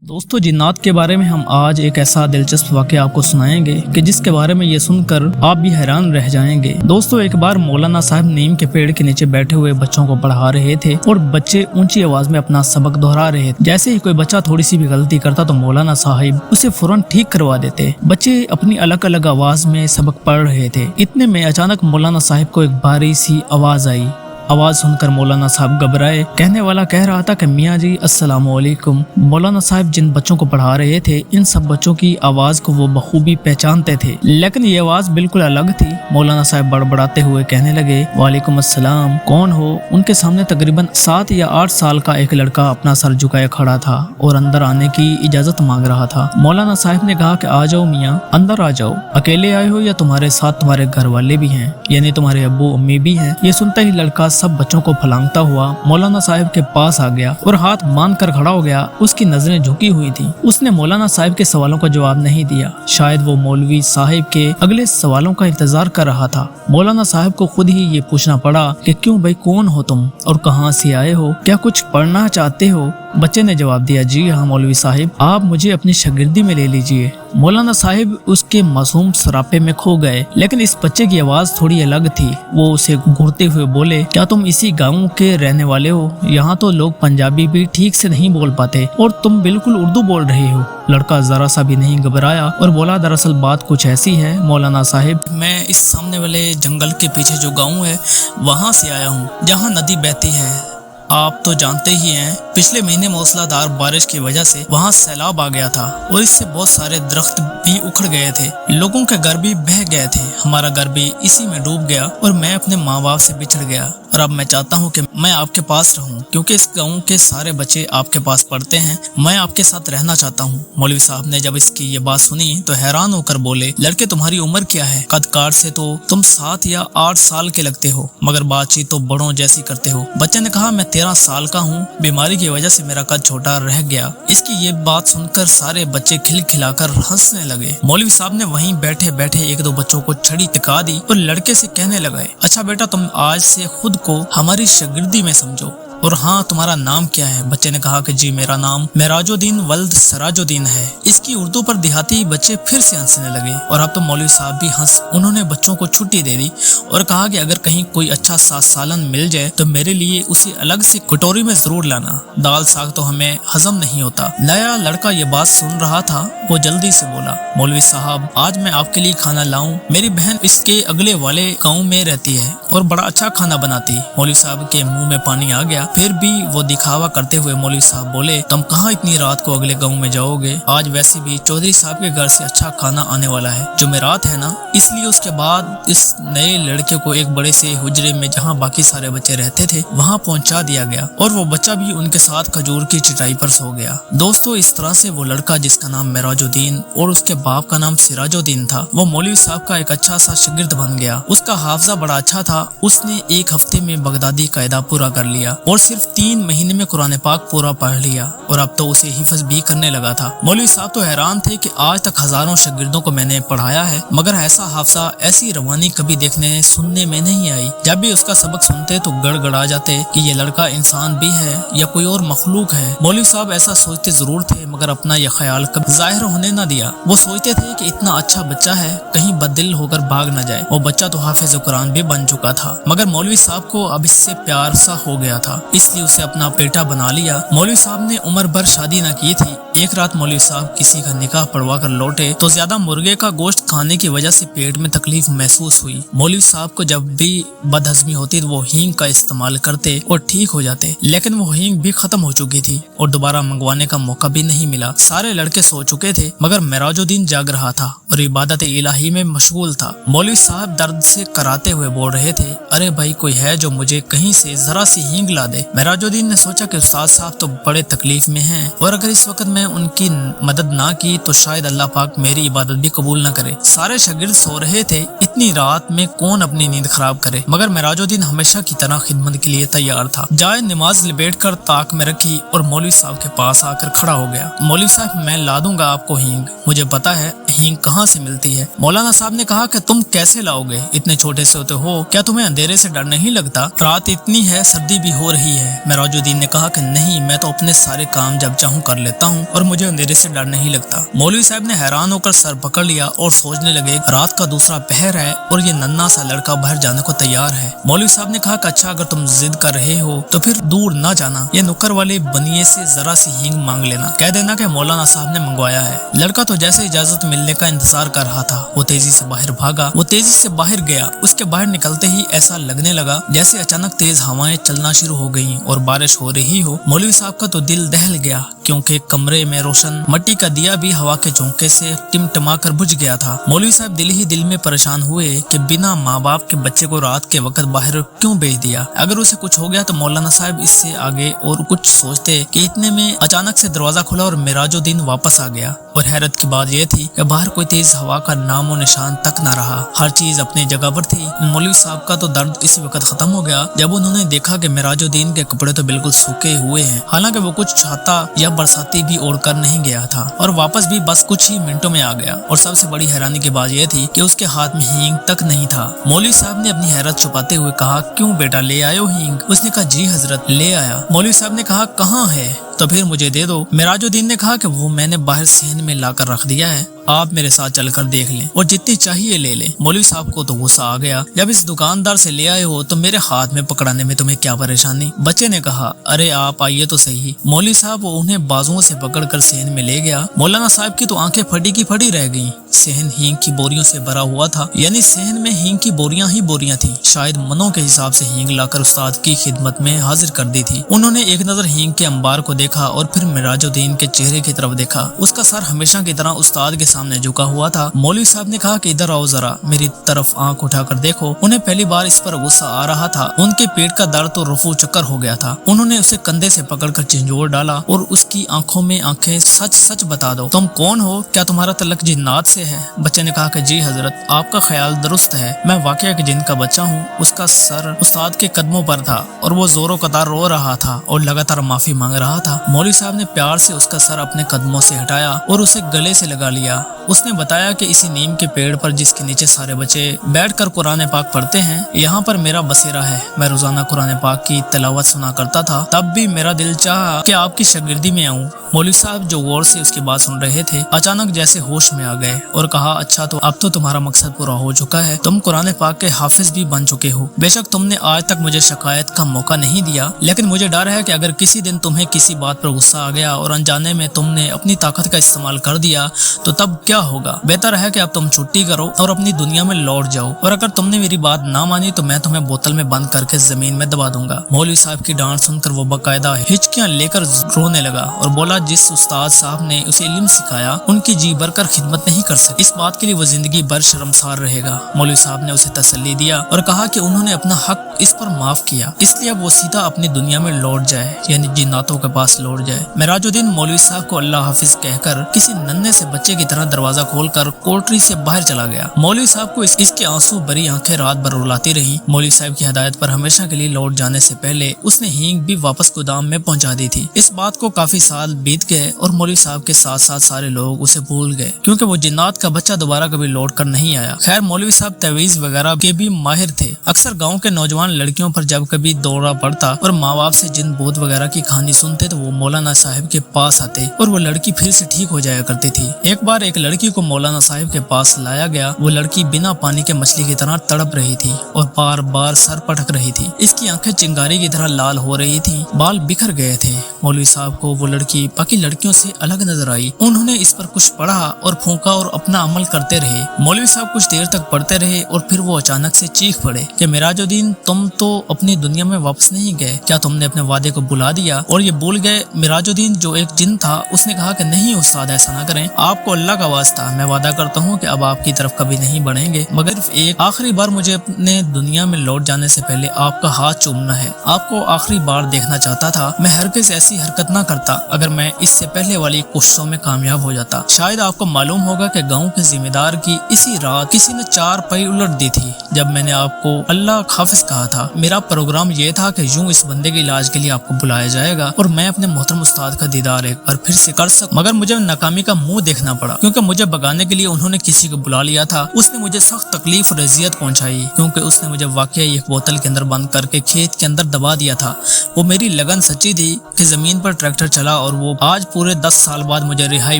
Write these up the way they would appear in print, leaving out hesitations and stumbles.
दोस्तों, जिन्नात के बारे में हम आज एक ऐसा दिलचस्प वाक़या आपको सुनाएंगे कि जिसके बारे में ये सुनकर आप भी हैरान रह जाएंगे। दोस्तों, एक बार मौलाना साहब नीम के पेड़ के नीचे बैठे हुए बच्चों को पढ़ा रहे थे और बच्चे ऊंची आवाज में अपना सबक दोहरा रहे थे। जैसे ही कोई बच्चा थोड़ी सी भी गलती करता तो मौलाना साहब उसे फौरन ठीक करवा देते। बच्चे अपनी अलग अलग आवाज में सबक पढ़ रहे थे। इतने में अचानक मौलाना साहब को एक भारी सी आवाज आई। आवाज सुनकर मौलाना साहब घबराए। कहने वाला कह रहा था कि मियाँ जी अस्सलाम वालेकुम। मौलाना साहब जिन बच्चों को पढ़ा रहे थे, इन सब बच्चों की आवाज को वो बखूबी पहचानते थे, लेकिन ये आवाज बिल्कुल अलग थी। मौलाना साहब बड़बड़ाते हुए कहने लगे, वालेकुम अस्सलाम, कौन हो? उनके सामने तकरीबन 7 या 8 साल का एक लड़का अपना सर झुकाए खड़ा था और अंदर आने की इजाजत मांग रहा था। मौलाना साहब ने कहा कि आ जाओ मियाँ, अंदर आ जाओ। अकेले आए हो या तुम्हारे साथ तुम्हारे घर वाले भी हैं, यानी तुम्हारे अब्बू अम्मी भी हैं? ये सुनते ही लड़का सब बच्चों को फलांगता हुआ मौलाना साहब के पास आ गया और हाथ बांध कर खड़ा हो गया। उसकी नजरें झुकी हुई थी। उसने मौलाना साहब के सवालों का जवाब नहीं दिया। शायद वो मौलवी साहब के अगले सवालों का इंतजार कर रहा था। मौलाना साहब को खुद ही ये पूछना पड़ा कि क्यों भाई, कौन हो तुम और कहाँ से आए हो? क्या कुछ पढ़ना चाहते हो? बच्चे ने जवाब दिया, जी हाँ मौलवी साहब, आप मुझे अपनी शागिर्दी में ले लीजिए। मौलाना साहब उसके मासूम सरापे में खो गए, लेकिन इस बच्चे की आवाज थोड़ी अलग थी। वो उसे घूरते हुए बोले, क्या तुम इसी गांव के रहने वाले हो? यहाँ तो लोग पंजाबी भी ठीक से नहीं बोल पाते और तुम बिल्कुल उर्दू बोल रहे हो। लड़का जरा सा भी नहीं घबराया और बोला, दरअसल बात कुछ ऐसी है मौलाना साहब, मैं इस सामने वाले जंगल के पीछे जो गाँव है वहाँ से आया हूँ, जहाँ नदी बहती है। आप तो जानते ही हैं, पिछले महीने मूसलाधार बारिश की वजह से वहाँ सैलाब आ गया था और इससे बहुत सारे दरख्त भी उखड़ गए थे। लोगों के घर भी बह गए थे। हमारा घर भी इसी में डूब गया और मैं अपने माँ बाप से बिछड़ गया। और अब मैं चाहता हूँ कि मैं आपके पास रहूँ, क्योंकि इस गाँव के सारे बच्चे आपके पास पढ़ते हैं। मैं आपके साथ रहना चाहता हूँ। मौलवी साहब ने जब इसकी ये बात सुनी तो हैरान होकर बोले, लड़के तुम्हारी उम्र क्या है? कद कार से तो तुम 7 या 8 साल के लगते हो, मगर बातचीत तो बड़ों जैसी करते हो। बच्चे ने कहा, मैं 13 साल का हूँ, बीमारी की वजह से मेरा कद छोटा रह गया। इसकी ये बात सुनकर सारे बच्चे खिलखिलाकर हंसने लगे। मौलवी साहब ने वहीं बैठे बैठे 1-2 बच्चों को छड़ी टिका दी और लड़के से कहने लगे, अच्छा बेटा, तुम आज से खुद को हमारी शागिर्दी में समझो। और हाँ, तुम्हारा नाम क्या है? बच्चे ने कहा कि जी मेरा नाम मेराजुद्दीन वल्द सराजुद्दीन है। इसकी उर्दू पर देहाती बच्चे फिर से हंसने लगे और अब तो मौलवी साहब भी हंस। उन्होंने बच्चों को छुट्टी दे दी और कहा कि अगर कहीं कोई अच्छा 7 सालन मिल जाए तो मेरे लिए उसे अलग से कटोरी में जरूर लाना। दाल साग तो हमें हजम नहीं होता। नया लड़का ये बात सुन रहा था, वो जल्दी से बोला, मौलवी साहब, आज मैं आपके लिए खाना लाऊं? मेरी बहन इसके अगले वाले गाँव में रहती है और बड़ा अच्छा खाना बनाती। मौलवी साहब के मुँह में पानी आ गया। फिर भी वो दिखावा करते हुए मौलवी साहब बोले, तुम कहाँ इतनी रात को अगले गांव में जाओगे? आज वैसे भी चौधरी साहब के घर से अच्छा खाना आने वाला है, जुमेरात है ना। इसलिए उसके बाद इस नए लड़के को एक बड़े से हुजरे में, जहाँ बाकी सारे बच्चे रहते थे, वहाँ पहुँचा दिया गया और वो बच्चा भी उनके साथ खजूर की चटाई पर सो गया। दोस्तों, इस तरह से वो लड़का जिसका नाम मेराजुद्दीन और उसके बाप का नाम सिराजुद्दीन था, वो मौलवी साहब का एक अच्छा सा शागिर्द बन गया। उसका हाफजा बड़ा अच्छा था। उसने 1 हफ्ते में बगदादी कायदा पूरा कर लिया और सिर्फ 3 महीने में कुरान पाक पूरा पढ़ लिया और अब तो उसे हिफ्ज भी करने लगा था। मौलवी साहब तो हैरान थे कि आज तक हजारों शागिर्दों को मैंने पढ़ाया है, मगर ऐसा हाफजा, ऐसी रवानी कभी देखने सुनने में नहीं आई। जब भी उसका सबक सुनते तो गड़गड़ा जाते कि ये लड़का इंसान भी है या कोई और मखलूक है। मौलवी साहब ऐसा सोचते जरूर थे, मगर अपना यह ख्याल कभी जाहिर होने न दिया। वो सोचते थे कि इतना अच्छा बच्चा है, कहीं बददिल होकर भाग न जाए। वो बच्चा तो हाफिज कुरान भी बन चुका था, मगर मौलवी साहब को अब इससे प्यार सा हो गया था, इसलिए उसे अपना बेटा बना लिया। मौलवी साहब ने उम्र भर शादी न की थी। एक रात मौलवी साहब किसी का निकाह पढ़वा कर लौटे तो ज्यादा मुर्गे का गोश्त खाने की वजह से पेट में तकलीफ महसूस हुई। मौलवी साहब को जब भी बदहजमी होती तो वो हींग का इस्तेमाल करते और ठीक हो जाते, लेकिन वो हींग भी खत्म हो चुकी थी और दोबारा मंगवाने का मौका भी नहीं मिला। सारे लड़के सो चुके थे, मगर मेराजुद्दीन जाग रहा था और इबादत इलाही में मशगूल था। मौलवी साहब दर्द से कराते हुए बोल रहे थे, अरे भाई, कोई है जो मुझे कहीं से जरा सी हींग ला दे। मेराजुद्दीन ने सोचा कि उस्ताद साहब तो बड़े तकलीफ में हैं और अगर इस वक्त मैं उनकी मदद ना की तो शायद अल्लाह पाक मेरी इबादत भी कबूल न करे। सारे शागिर्द सो रहे थे। इतनी रात में कौन अपनी नींद खराब करे, मगर मेराजुद्दीन हमेशा की तरह खिदमत के लिए तैयार था। जाए नमाज लिपेट कर ताक में रखी और मौलवी साहब के पास आकर खड़ा हो गया। मौलवी साहब, मैं ला दूंगा आपको हींग, मुझे पता है हींग कहाँ से मिलती है। मौलाना साहब ने कहा कि तुम कैसे लाओगे, इतने छोटे से होते हो, क्या तुम्हें अंधेरे से डर नहीं लगता, रात इतनी है, सर्दी भी हो रही है। मेराजुद्दीन ने कहा कि नहीं, मैं तो अपने सारे काम जब चाहूँ कर लेता हूँ और मुझे अंधेरे से डर नहीं लगता। मौलवी साहब ने हैरान होकर सर पकड़ लिया और सोचने लगे, रात का दूसरा पहर है और ये नन्हा सा लड़का बाहर जाने को तैयार है। मौलवी साहब ने कहा कि अच्छा, अगर तुम जिद कर रहे हो तो फिर दूर न जाना, ये नुक्कर वाले बनिए से जरा सी हींग मांग लेना, कह देना कि मौलाना साहब ने मंगवाया है। लड़का तो जैसे इजाजत मिलने का इंतजार कर रहा था, वो तेजी से बाहर भागा। वो तेजी से बाहर गया। उसके बाहर निकलते ही ऐसा लगने लगा जैसे अचानक तेज हवाएं चलना शुरू हो गईं और बारिश हो रही हो। मौलवी साहब का तो दिल दहल गया, क्योंकि कमरे में रोशन मट्टी का दिया भी हवा के झोंके से टिमटिमा कर बुझ गया था। मौलवी साहब दिल ही दिल में परेशान हुए कि बिना माँ बाप के बच्चे को रात के वक्त बाहर क्यों भेज दिया। अगर उसे कुछ हो गया तो मौलाना साहब इससे आगे और कुछ सोचते कि इतने में अचानक से दरवाजा खुला और मेराजुद्दीन वापस आ गया। और हैरत की बात यह थी कि बाहर कोई तेज हवा का नामो निशान तक न रहा, हर चीज अपनी जगह पर थी। मौलवी साहब का तो दर्द इसी वक्त खत्म हो गया जब उन्होंने देखा कि मेराजुद्दीन के कपड़े तो बिल्कुल सूखे हुए हैं। हालांकि वो कुछ छाता या बरसाती भी ओढ़ कर नहीं गया था और वापस भी बस कुछ ही मिनटों में आ गया। और सबसे बड़ी हैरानी की बात यह थी कि उसके हाथ में हींग तक नहीं था। मौलवी साहब ने अपनी हैरत छुपाते हुए कहा, क्यों बेटा, ले आयो हींग? उसने कहा, जी हजरत, ले आया। मौलवी साहब ने कहा, कहाँ है? तो फिर मुझे दे दो। मेराजुद्दीन ने कहा कि वो मैंने बाहर सहन में लाकर रख दिया है, आप मेरे साथ चलकर देख लें और जितनी चाहिए ले लें। मौलवी साहब को तो गुस्सा आ गया, जब इस दुकानदार से ले आए हो तो मेरे हाथ में पकड़ाने में तुम्हें क्या परेशानी। बच्चे ने कहा, अरे आप आइए तो सही। मौलवी साहब वो उन्हें बाजुओं से पकड़कर सहन में ले गया। मौलाना साहब की तो आंखें फटी की फटी रह गईं। सहन हींग की बोरियों से भरा हुआ था, यानी सहन में हींग की बोरियां ही बोरियां थी। शायद मनों के हिसाब से हींग लाकर उस्ताद की खिदमत में हाजिर कर दी थी। उन्होंने एक नजर हींग के अंबार को देखा और फिर मेराजुद्दीन के चेहरे की तरफ देखा। उसका सर हमेशा की तरह उस्ताद के सामने झुका हुआ था। मौलवी साहब ने कहा कि इधर आओ, जरा मेरी तरफ आंख उठाकर देखो। उन्हें पहली बार इस पर गुस्सा आ रहा था। उनके पेट का दर्द तो रफू चक्कर हो गया था। उन्होंने उसे कंधे से पकड़कर झंझोर डाला और उसकी आंखों में आंखें, सच सच बता दो, तुम कौन हो? क्या तुम्हारा तल्लुक जिन्नात से है? बच्चे ने कहा कि जी हजरत, आपका ख्याल दुरुस्त है, मैं वाकई के जिन का बच्चा हूँ। उसका सर उस्ताद के कदमों पर था और वो जोरों कतार रो रहा था और लगातार माफी मांग रहा था। मौलवी साहब ने प्यार से उसका सर अपने कदमों से हटाया और उसे गले से लगा लिया। उसने बताया कि इसी नीम के पेड़ पर जिसके नीचे सारे बच्चे बैठकर कुरान पाक पढ़ते हैं, यहाँ पर मेरा बसेरा है। मैं रोजाना कुरान पाक की तिलावत सुना करता था, तब भी मेरा दिल चाहा कि आपकी शागिर्दी में आऊँ। मौलवी साहब जो गौर से उसकी बात सुन रहे थे, अचानक जैसे होश में आ गए और कहा, अच्छा तो अब तो तुम्हारा मकसद पूरा हो चुका है, तुम कुरान पाक के हाफिज भी बन चुके हो। बेशक तुमने आज तक मुझे शिकायत का मौका नहीं दिया, लेकिन मुझे डर है कि अगर किसी दिन तुम्हें किसी बात पर गुस्सा आ गया और अनजाने में तुमने अपनी ताकत का इस्तेमाल कर दिया तो तब क्या होगा। बेहतर है कि अब तुम छुट्टी करो और अपनी दुनिया में लौट जाओ, और अगर तुमने मेरी बात ना मानी तो मैं तुम्हें बोतल में बंद करके जमीन में दबा दूंगा। मौलवी साहब की डांट सुनकर वो बाकायदा हिचकियां लेकर रोने लगा और बोला, जिस उस्ताद साहब ने उसे इल्म सिखाया उनकी जी भरकर खिदमत नहीं कर सकती, इस बात के लिए वो जिंदगी भर शर्मसार रहेगा। मौलवी साहब ने उसे तसल्ली दिया और कहा कि उन्होंने अपना हक इस पर माफ किया, इसलिए अब वो सीधा अपनी दुनिया में लौट जाए, यानी जिन्नातों के पास लौट जाए। मेराजुद्दीन मौलवी साहब को अल्लाह हाफिज कहकर किसी नन्हे से बच्चे की तरह दरवाजा खोलकर कोठरी से बाहर चला गया। मौलवी साहब को इसके आंसू भरी आंखें रात भर रुलाती रही। मौलवी साहब की हिदायत पर हमेशा के लिए लौट जाने से पहले उसने हींग भी वापस गोदाम में पहुंचा दी थी। इस बात को काफी साल बीत गए और मौलवी साहब के साथ साथ सारे लोग उसे भूल गए, क्योंकि वो जिन्नात का बच्चा दोबारा कभी लौट कर नहीं आया। खैर, मौलवी साहब तवीज वगैरह के भी माहिर थे। अक्सर गाँव के नौजवान लड़कियों पर जब कभी दौरा पड़ता और माँ बाप से जिन भूत वगैरह की कहानी सुनते तो वो मौलाना साहब के पास आते और वो लड़की फिर से ठीक हो जाया करती थी। एक बार एक लड़की को मौलाना साहब के पास लाया गया। वो लड़की बिना पानी के मछली की तरह तड़प रही थी और बार बार सर पटक रही थी। इसकी आंखें चिंगारी की तरह लाल हो रही थी, बाल बिखर गए थे। मौलवी साहब को वो लड़की बाकी लड़कियों से अलग नजर आई। उन्होंने इस पर कुछ पढ़ा और फूंका और अपना अमल करते रहे। मौलवी साहब कुछ देर तक पढ़ते रहे और फिर वो अचानक से चीख पड़े कि मेराजुद्दीन, तुम तो अपनी दुनिया में वापस नहीं गए, क्या तुमने अपने वादे को भुला दिया और ये भूल गए? मेराजुद्दीन जो एक जिन था उसने कहा कि नहीं उस्ताद, ऐसा ना करें, आपको अल्लाह का वास्ता, मैं वादा करता हूँ कि अब आपकी तरफ कभी नहीं बढ़ेंगे, मगर एक आखिरी बार मुझे अपने दुनिया में लौट जाने से पहले आपका हाथ चूमना है। आपको आखिरी बार देखना चाहता था। मैं हरगिज़ ऐसी हरकत ना करता अगर मैं इससे पहले वाली कोशिशों में कामयाब हो जाता। शायद आपको मालूम होगा कि गाँव के जिम्मेदार की इसी रात किसी ने 4 पाई उलट दी थी जब मैंने आपको अल्लाह हाफिज कहा था। मेरा प्रोग्राम ये था कि यूं इस बंदे के इलाज के लिए आपको बुलाया जाएगा और मैं अपने मोहतरम उस्ताद का दीदार एक बार फिर से कर सकूं, मगर मुझे नाकामी का मुंह देखना पड़ा, क्योंकि مجھے بگانے کے لیے انہوں نے کسی کو بلا لیا تھا۔ اس نے مجھے سخت تکلیف اور اذیت پہنچائی کیونکہ اس نے مجھے واقعی ایک بوتل کے اندر بند کر کے کھیت کے اندر دبا دیا تھا۔ وہ میری لگن سچی تھی کہ زمین پر ٹریکٹر چلا اور وہ آج پورے 10 سال بعد مجھے رہائی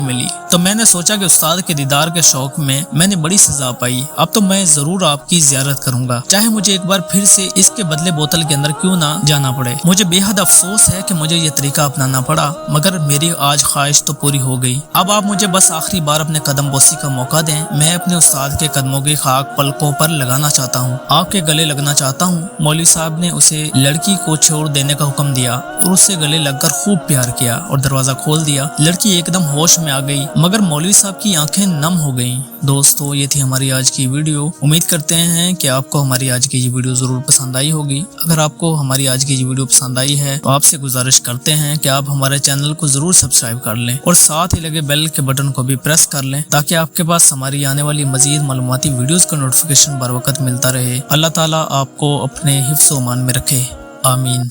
ملی تو میں نے سوچا کہ استاد کے دیدار کے شوق میں نے بڑی سزا پائی، اب تو میں ضرور آپ کی زیارت کروں گا، چاہے مجھے ایک بار پھر سے اس کے بدلے بوتل کے اندر کیوں نہ جانا پڑے۔ مجھے بے حد افسوس ہے کہ مجھے یہ طریقہ اپنانا پڑا، مگر میری آج خواہش تو پوری ہو گئی۔ اب آپ مجھے بس آخری بار اپنے قدم بوسی کا موقع دیں، میں اپنے استاد کے قدموں کی خاک پلکوں پر لگانا چاہتا ہوں، آپ کے گلے لگنا چاہتا ہوں۔ مولوی صاحب نے اسے لڑکی کو چھوڑ دینے کا حکم دیا اور اس سے گلے لگ کر خوب پیار کیا اور دروازہ کھول دیا۔ لڑکی ایک دم ہوش میں آ گئی مگر مولوی صاحب کی آنکھیں نم ہو گئیں۔ دوستو، یہ تھی ہماری آج کی ویڈیو۔ امید کرتے ہیں کہ آپ کو ہماری آج کی یہ ویڈیو ضرور پسند آئی ہوگی۔ اگر آپ کو ہماری آج کی یہ ویڈیو پسند آئی ہے تو آپ سے گزارش کرتے ہیں کہ آپ ہمارے چینل کو ضرور سبسکرائب کر لیں اور ساتھ ہی لگے بیل کے بٹن کو بھی پریس کر لیں تاکہ آپ کے پاس ہماری آنے والی مزید معلوماتی ویڈیوز کا نوٹیفیکیشن بر وقت ملتا رہے۔ اللہ تعالیٰ آپ کو اپنے حفظ و امان میں رکھے، آمین۔